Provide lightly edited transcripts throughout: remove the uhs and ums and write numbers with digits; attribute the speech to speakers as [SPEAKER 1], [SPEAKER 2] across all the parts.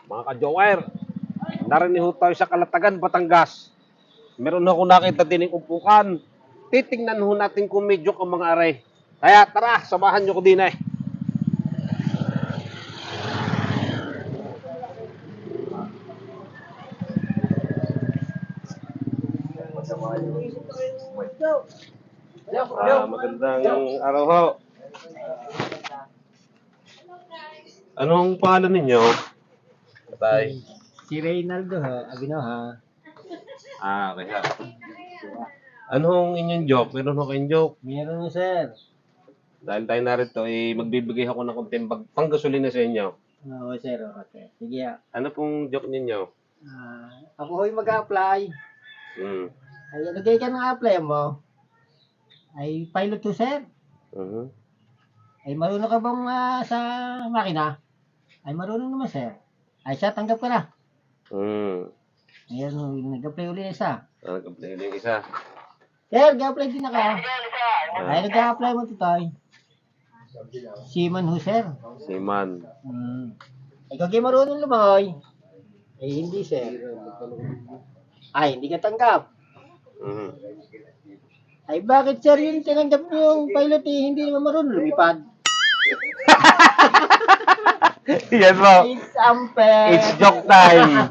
[SPEAKER 1] Mga ka-jower, narinig ho tayo sa Kalatagan, Batangas. Meron ako nakita din yung upukan. Titingnan ho natin kung medyo ang mga aray. Kaya tara, samahan nyo ko din eh. Magandang araw ho. Anong pangalan ninyo? Patay.
[SPEAKER 2] Si Reynaldo ha, Abino ha.
[SPEAKER 1] Okay ha. Anong inyong joke? Meron ho kayong joke?
[SPEAKER 2] Meron mo sir.
[SPEAKER 1] Dahil tayo narito, magbibigay ako ng konting panggasolina sa inyo.
[SPEAKER 2] Oo sir, okay. Sige ha.
[SPEAKER 1] Ano pong joke ninyo?
[SPEAKER 2] Ako ho'y mag-apply.
[SPEAKER 1] Hmm.
[SPEAKER 2] Ay, lagay ka ng apply mo. Ay, pilot to sir.
[SPEAKER 1] Mhm.
[SPEAKER 2] Ay, marunong ka bang sa makina? Ay, marunong naman sir. Ay, siya, tanggap ka na.
[SPEAKER 1] Hmm.
[SPEAKER 2] Ayan, nag-apply ulit isa.
[SPEAKER 1] Nag-apply na yung isa.
[SPEAKER 2] Sir, nag-apply din na ka. Ay, nag-apply mo to tayo. Seaman ho sir.
[SPEAKER 1] Siman.
[SPEAKER 2] Ikaw kayo marunong lumangoy. Ay, hindi sir. Ay, hindi ka tanggap.
[SPEAKER 1] Mhm.
[SPEAKER 2] Ay, bakit sir yung tinanggap niyo yung pilot hindi naman marunong lumipad?
[SPEAKER 1] Yan po.
[SPEAKER 2] It's unfair.
[SPEAKER 1] It's joke time.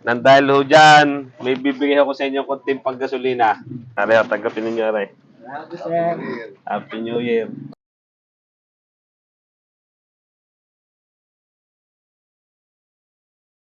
[SPEAKER 1] Nang dahil ho dyan, may bibigay ako sa inyo konting panggasolina. Aray, tanggapin ninyo aray.
[SPEAKER 2] Salamat sir.
[SPEAKER 1] Happy New Year.